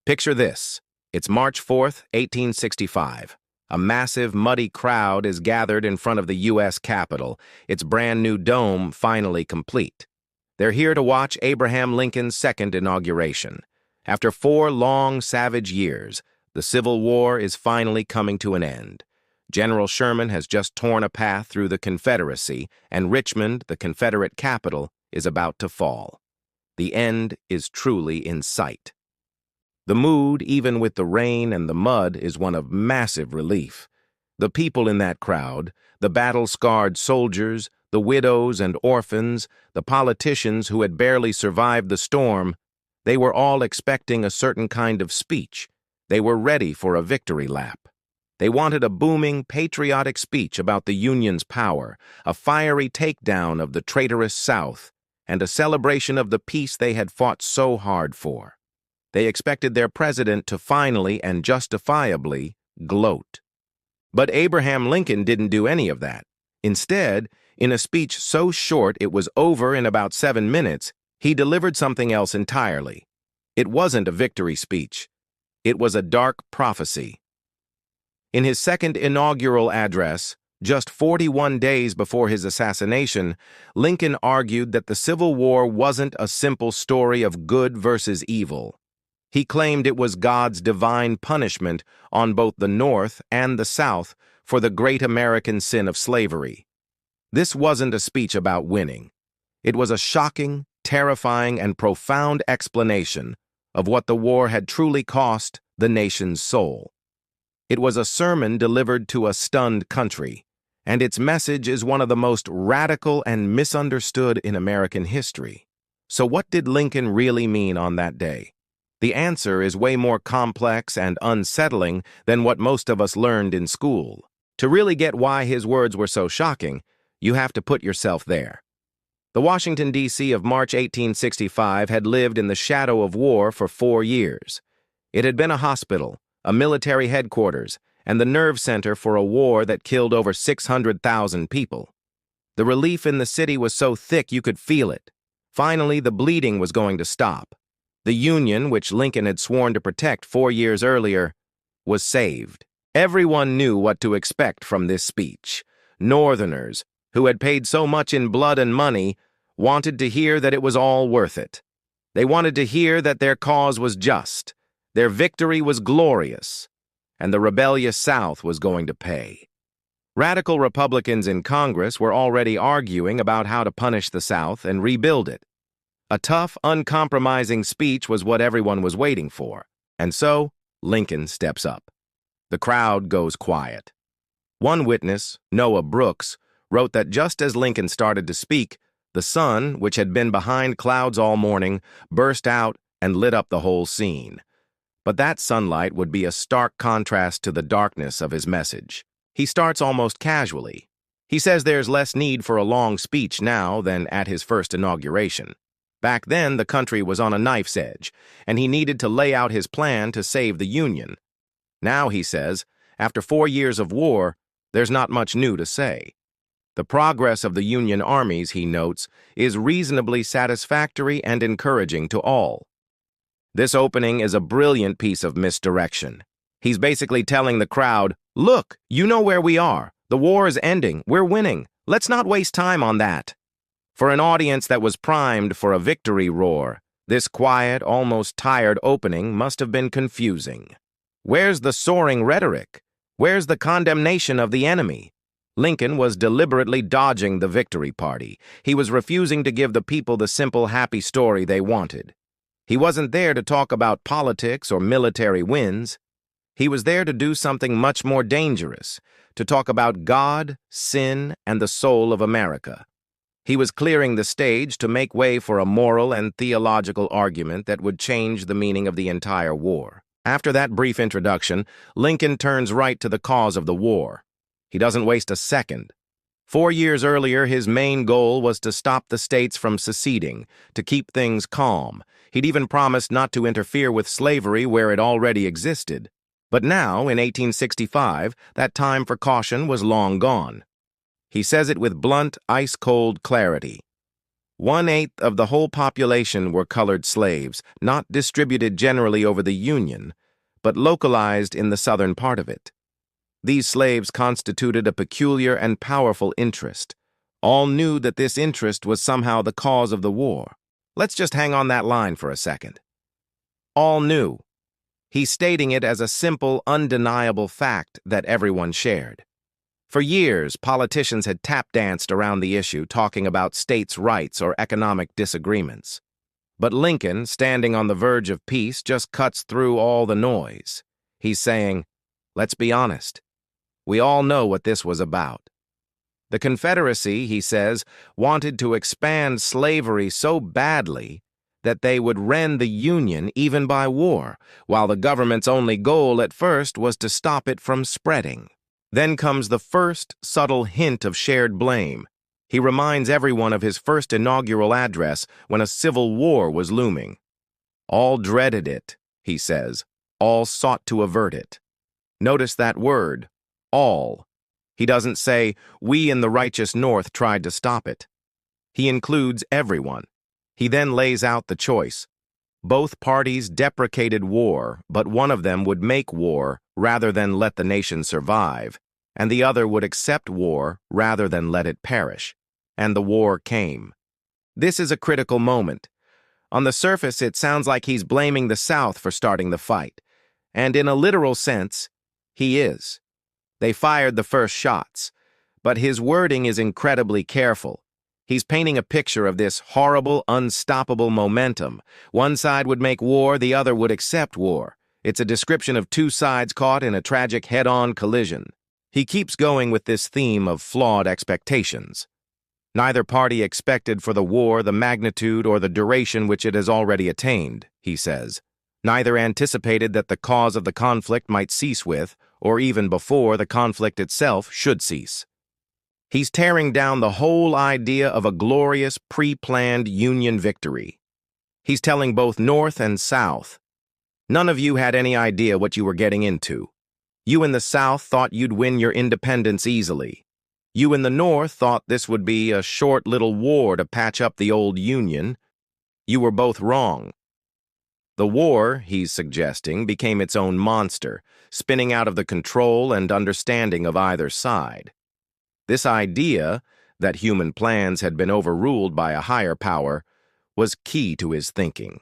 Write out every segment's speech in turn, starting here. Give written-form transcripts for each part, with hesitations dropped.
Picture this. It's March 4th, 1865. A massive, muddy crowd is gathered in front of the U.S. Capitol, its brand-new dome finally complete. They're here to watch Abraham Lincoln's second inauguration. After 4 long, savage years, the Civil War is finally coming to an end. General Sherman has just torn a path through the Confederacy, and Richmond, the Confederate capital, is about to fall. The end is truly in sight. The mood, even with the rain and the mud, is one of massive relief. The people in that crowd, the battle-scarred soldiers, the widows and orphans, the politicians who had barely survived the storm, they were all expecting a certain kind of speech. They were ready for a victory lap. They wanted a booming, patriotic speech about the Union's power, a fiery takedown of the traitorous South, and a celebration of the peace they had fought so hard for. They expected their president to finally and justifiably gloat. But Abraham Lincoln didn't do any of that. Instead, in a speech so short it was over in about 7 minutes, he delivered something else entirely. It wasn't a victory speech. It was a dark prophecy. In his second inaugural address, just 41 days before his assassination, Lincoln argued that the Civil War wasn't a simple story of good versus evil. He claimed it was God's divine punishment on both the North and the South for the great American sin of slavery. This wasn't a speech about winning. It was a shocking, terrifying, and profound explanation of what the war had truly cost the nation's soul. It was a sermon delivered to a stunned country, and its message is one of the most radical and misunderstood in American history. So what did Lincoln really mean on that day? The answer is way more complex and unsettling than what most of us learned in school. To really get why his words were so shocking, you have to put yourself there. The Washington, D.C. of March 1865 had lived in the shadow of war for 4 years. It had been a hospital, a military headquarters, and the nerve center for a war that killed over 600,000 people. The relief in the city was so thick you could feel it. Finally, the bleeding was going to stop. The Union, which Lincoln had sworn to protect 4 years earlier, was saved. Everyone knew what to expect from this speech. Northerners, who had paid so much in blood and money, wanted to hear that it was all worth it. They wanted to hear that their cause was just, their victory was glorious, and the rebellious South was going to pay. Radical Republicans in Congress were already arguing about how to punish the South and rebuild it. A tough, uncompromising speech was what everyone was waiting for, and so Lincoln steps up. The crowd goes quiet. One witness, Noah Brooks, wrote that just as Lincoln started to speak, the sun, which had been behind clouds all morning, burst out and lit up the whole scene. But that sunlight would be a stark contrast to the darkness of his message. He starts almost casually. He says there's less need for a long speech now than at his first inauguration. Back then, the country was on a knife's edge, and he needed to lay out his plan to save the Union. Now, he says, after 4 years of war, there's not much new to say. The progress of the Union armies, he notes, is reasonably satisfactory and encouraging to all. This opening is a brilliant piece of misdirection. He's basically telling the crowd, look, you know where we are. The war is ending. We're winning. Let's not waste time on that. For an audience that was primed for a victory roar, this quiet, almost tired opening must have been confusing. Where's the soaring rhetoric? Where's the condemnation of the enemy? Lincoln was deliberately dodging the victory party. He was refusing to give the people the simple, happy story they wanted. He wasn't there to talk about politics or military wins. He was there to do something much more dangerous, to talk about God, sin, and the soul of America. He was clearing the stage to make way for a moral and theological argument that would change the meaning of the entire war. After that brief introduction, Lincoln turns right to the cause of the war. He doesn't waste a second. 4 years earlier, his main goal was to stop the states from seceding, to keep things calm. He'd even promised not to interfere with slavery where it already existed. But now, in 1865, that time for caution was long gone. He says it with blunt, ice-cold clarity. 1/8 of the whole population were colored slaves, not distributed generally over the Union, but localized in the southern part of it. These slaves constituted a peculiar and powerful interest. All knew that this interest was somehow the cause of the war. Let's just hang on that line for a second. All knew. He's stating it as a simple, undeniable fact that everyone shared. For years, politicians had tap-danced around the issue, talking about states' rights or economic disagreements. But Lincoln, standing on the verge of peace, just cuts through all the noise. He's saying, let's be honest. We all know what this was about. The Confederacy, he says, wanted to expand slavery so badly that they would rend the Union even by war, while the government's only goal at first was to stop it from spreading. Then comes the first subtle hint of shared blame. He reminds everyone of his first inaugural address when a civil war was looming. All dreaded it, he says. All sought to avert it. Notice that word, all. He doesn't say, we in the righteous North tried to stop it. He includes everyone. He then lays out the choice. Both parties deprecated war, but one of them would make war rather than let the nation survive, and the other would accept war rather than let it perish. And the war came. This is a critical moment. On the surface, it sounds like he's blaming the South for starting the fight, and in a literal sense, he is. They fired the first shots, but his wording is incredibly careful. He's painting a picture of this horrible, unstoppable momentum. One side would make war, the other would accept war. It's a description of two sides caught in a tragic head-on collision. He keeps going with this theme of flawed expectations. Neither party expected for the war the magnitude or the duration which it has already attained, he says. Neither anticipated that the cause of the conflict might cease with, or even before the conflict itself should cease. He's tearing down the whole idea of a glorious, pre-planned Union victory. He's telling both North and South, none of you had any idea what you were getting into. You in the South thought you'd win your independence easily. You in the North thought this would be a short little war to patch up the old Union. You were both wrong. The war, he's suggesting, became its own monster, spinning out of the control and understanding of either side. This idea that human plans had been overruled by a higher power was key to his thinking.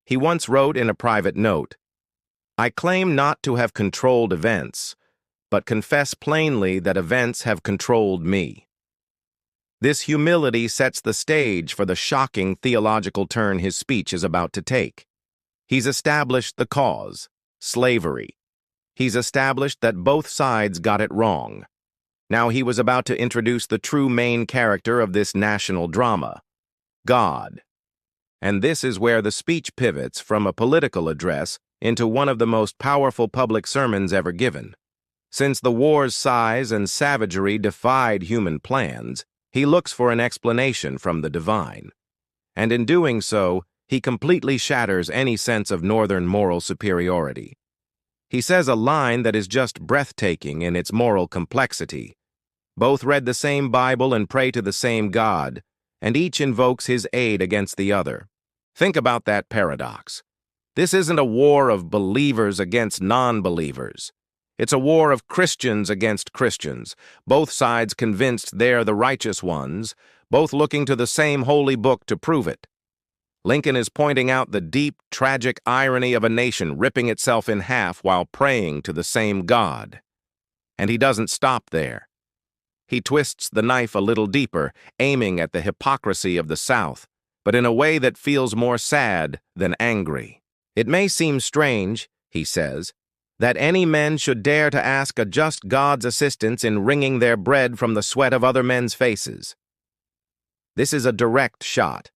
He once wrote in a private note, "I claim not to have controlled events, but confess plainly that events have controlled me." This humility sets the stage for the shocking theological turn his speech is about to take. He's established the cause, slavery. He's established that both sides got it wrong. Now he was about to introduce the true main character of this national drama, God. And this is where the speech pivots from a political address into one of the most powerful public sermons ever given. Since the war's size and savagery defied human plans, he looks for an explanation from the divine. And in doing so, he completely shatters any sense of Northern moral superiority. He says a line that is just breathtaking in its moral complexity. Both read the same Bible and pray to the same God, and each invokes his aid against the other. Think about that paradox. This isn't a war of believers against non-believers. It's a war of Christians against Christians, both sides convinced they're the righteous ones, both looking to the same holy book to prove it. Lincoln is pointing out the deep, tragic irony of a nation ripping itself in half while praying to the same God. And he doesn't stop there. He twists the knife a little deeper, aiming at the hypocrisy of the South, but in a way that feels more sad than angry. It may seem strange, he says, that any men should dare to ask a just God's assistance in wringing their bread from the sweat of other men's faces. This is a direct shot,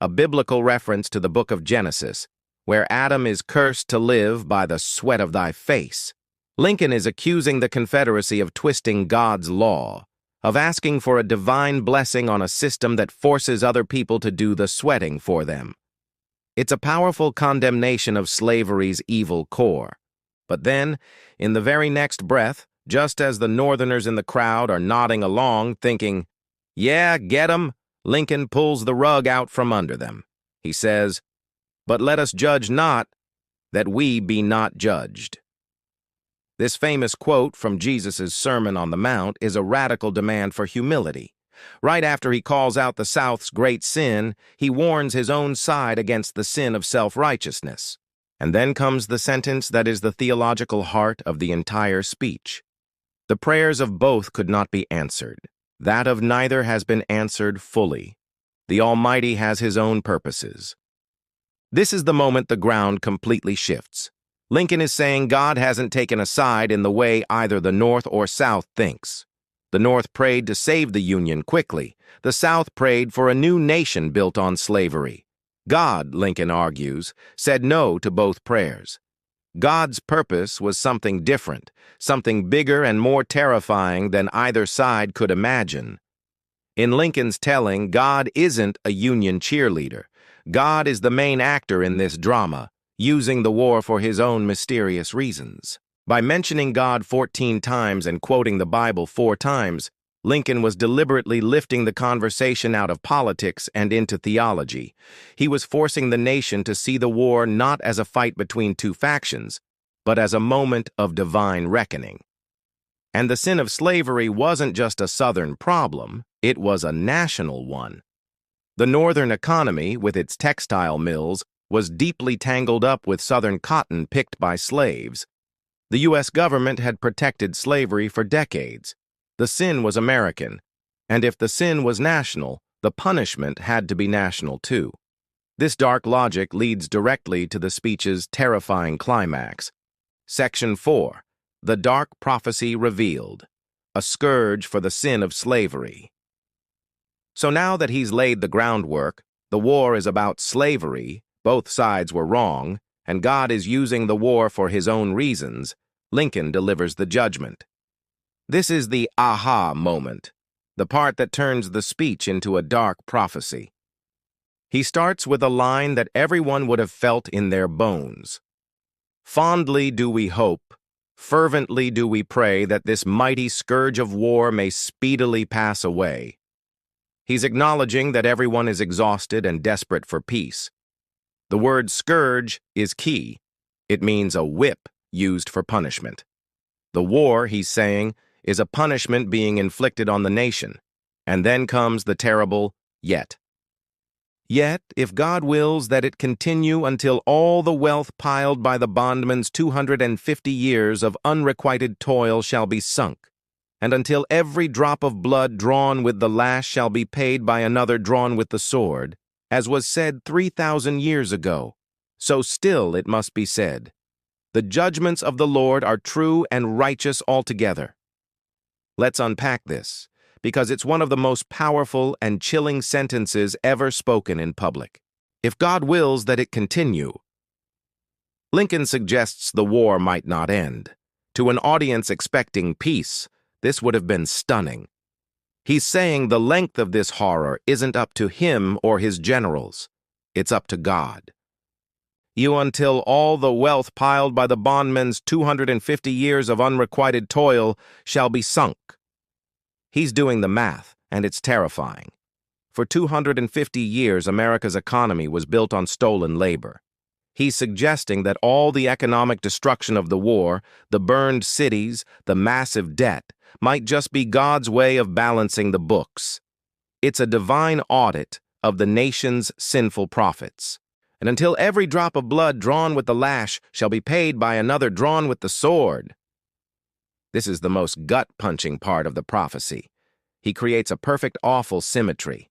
a biblical reference to the book of Genesis, where Adam is cursed to live by the sweat of thy face. Lincoln is accusing the Confederacy of twisting God's law, of asking for a divine blessing on a system that forces other people to do the sweating for them. It's a powerful condemnation of slavery's evil core. But then, in the very next breath, just as the Northerners in the crowd are nodding along, thinking, "Yeah, get 'em, Lincoln pulls the rug out from under them. He says, "But let us judge not, that we be not judged." This famous quote from Jesus' Sermon on the Mount is a radical demand for humility. Right after he calls out the South's great sin, he warns his own side against the sin of self-righteousness. And then comes the sentence that is the theological heart of the entire speech. The prayers of both could not be answered. That of neither has been answered fully. The Almighty has his own purposes. This is the moment the ground completely shifts. Lincoln is saying God hasn't taken a side in the way either the North or South thinks. The North prayed to save the Union quickly. The South prayed for a new nation built on slavery. God, Lincoln argues, said no to both prayers. God's purpose was something different, something bigger and more terrifying than either side could imagine. In Lincoln's telling, God isn't a Union cheerleader. God is the main actor in this drama, using the war for his own mysterious reasons. By mentioning God 14 times and quoting the Bible 4 times, Lincoln was deliberately lifting the conversation out of politics and into theology. He was forcing the nation to see the war not as a fight between two factions, but as a moment of divine reckoning. And the sin of slavery wasn't just a Southern problem, it was a national one. The Northern economy, with its textile mills, was deeply tangled up with Southern cotton picked by slaves. The U.S. government had protected slavery for decades. The sin was American, and if the sin was national, the punishment had to be national too. This dark logic leads directly to the speech's terrifying climax. Section 4, The Dark Prophecy Revealed, a scourge for the sin of slavery. So now that he's laid the groundwork, the war is about slavery, both sides were wrong, and God is using the war for his own reasons, Lincoln delivers the judgment. This is the aha moment, the part that turns the speech into a dark prophecy. He starts with a line that everyone would have felt in their bones. Fondly do we hope, fervently do we pray that this mighty scourge of war may speedily pass away. He's acknowledging that everyone is exhausted and desperate for peace. The word scourge is key. It means a whip used for punishment. The war, he's saying, is a punishment being inflicted on the nation. And then comes the terrible yet. Yet, if God wills that it continue until all the wealth piled by the bondman's 250 years of unrequited toil shall be sunk, and until every drop of blood drawn with the lash shall be paid by another drawn with the sword, as was said 3,000 years ago, so still it must be said, the judgments of the Lord are true and righteous altogether. Let's unpack this, because it's one of the most powerful and chilling sentences ever spoken in public. If God wills that it continue. Lincoln suggests the war might not end. To an audience expecting peace, this would have been stunning. He's saying the length of this horror isn't up to him or his generals. It's up to God. You until all the wealth piled by the bondman's 250 years of unrequited toil shall be sunk. He's doing the math, and it's terrifying. For 250 years, America's economy was built on stolen labor. He's suggesting that all the economic destruction of the war, the burned cities, the massive debt, might just be God's way of balancing the books. It's a divine audit of the nation's sinful profits. And until every drop of blood drawn with the lash shall be paid by another drawn with the sword. This is the most gut-punching part of the prophecy. He creates a perfect awful symmetry.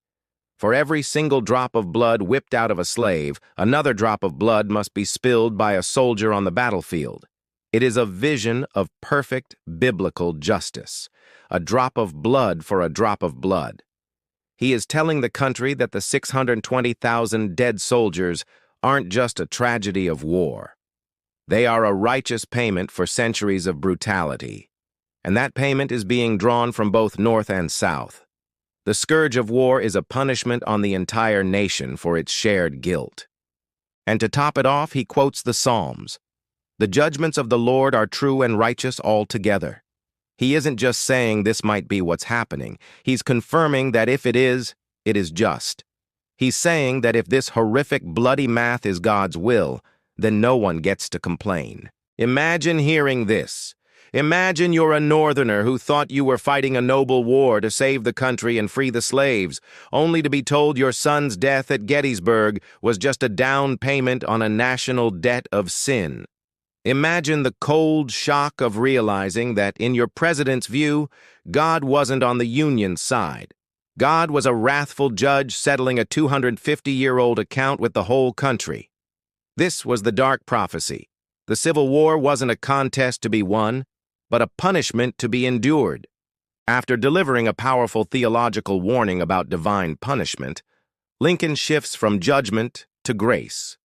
For every single drop of blood whipped out of a slave, another drop of blood must be spilled by a soldier on the battlefield. It is a vision of perfect biblical justice, a drop of blood for a drop of blood. He is telling the country that the 620,000 dead soldiers aren't just a tragedy of war. They are a righteous payment for centuries of brutality, and that payment is being drawn from both North and South. The scourge of war is a punishment on the entire nation for its shared guilt. And to top it off, he quotes the Psalms. The judgments of the Lord are true and righteous altogether. He isn't just saying this might be what's happening. He's confirming that if it is, it is just. He's saying that if this horrific, bloody math is God's will, then no one gets to complain. Imagine hearing this. Imagine you're a Northerner who thought you were fighting a noble war to save the country and free the slaves, only to be told your son's death at Gettysburg was just a down payment on a national debt of sin. Imagine the cold shock of realizing that, in your president's view, God wasn't on the Union's side. God was a wrathful judge settling a 250-year-old account with the whole country. This was the dark prophecy. The Civil War wasn't a contest to be won, but a punishment to be endured. After delivering a powerful theological warning about divine punishment, Lincoln shifts from judgment to grace.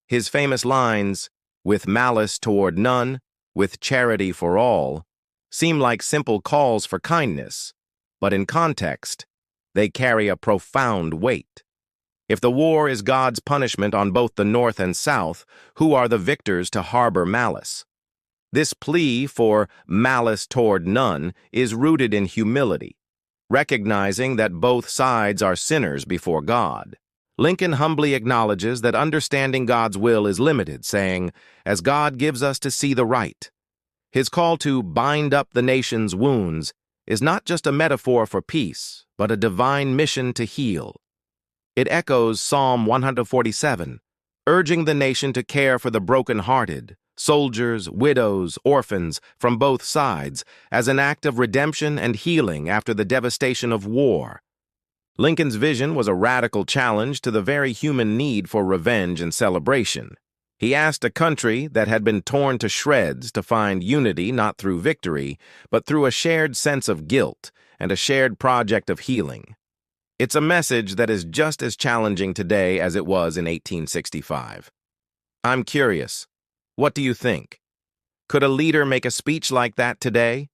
His famous lines, "with malice toward none, with charity for all," seem like simple calls for kindness, but in context, they carry a profound weight. If the war is God's punishment on both the North and South, who are the victors to harbor malice? This plea for malice toward none is rooted in humility, recognizing that both sides are sinners before God. Lincoln humbly acknowledges that understanding God's will is limited, saying, "As God gives us to see the right." His call to bind up the nation's wounds is not just a metaphor for peace, but a divine mission to heal. It echoes Psalm 147, urging the nation to care for the broken-hearted, soldiers, widows, orphans, from both sides, as an act of redemption and healing after the devastation of war. Lincoln's vision was a radical challenge to the very human need for revenge and celebration. He asked a country that had been torn to shreds to find unity not through victory, but through a shared sense of guilt and a shared project of healing. It's a message that is just as challenging today as it was in 1865. I'm curious, what do you think? Could a leader make a speech like that today?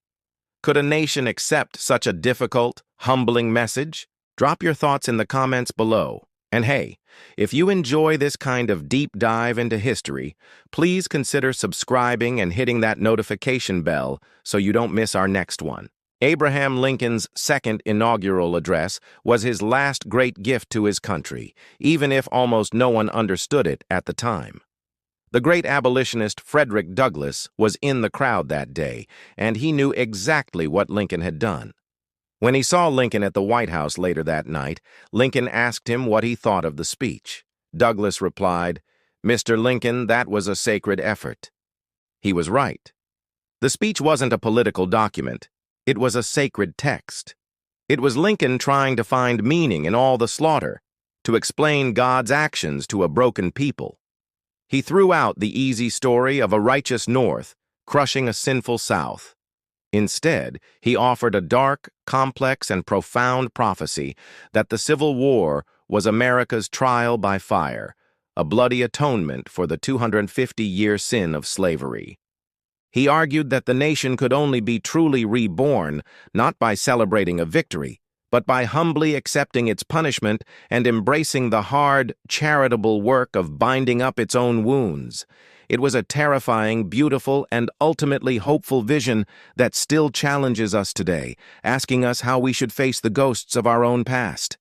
Could a nation accept such a difficult, humbling message? Drop your thoughts in the comments below. And hey, if you enjoy this kind of deep dive into history, please consider subscribing and hitting that notification bell so you don't miss our next one. Abraham Lincoln's second inaugural address was his last great gift to his country, even if almost no one understood it at the time. The great abolitionist Frederick Douglass was in the crowd that day, and he knew exactly what Lincoln had done. When he saw Lincoln at the White House later that night, Lincoln asked him what he thought of the speech. Douglass replied, "Mr. Lincoln, that was a sacred effort." He was right. The speech wasn't a political document. It was a sacred text. It was Lincoln trying to find meaning in all the slaughter, to explain God's actions to a broken people. He threw out the easy story of a righteous North crushing a sinful South. Instead, he offered a dark, complex, and profound prophecy that the Civil War was America's trial by fire, a bloody atonement for the 250-year sin of slavery. He argued that the nation could only be truly reborn not by celebrating a victory, but by humbly accepting its punishment and embracing the hard, charitable work of binding up its own wounds. It was a terrifying, beautiful, and ultimately hopeful vision that still challenges us today, asking us how we should face the ghosts of our own past.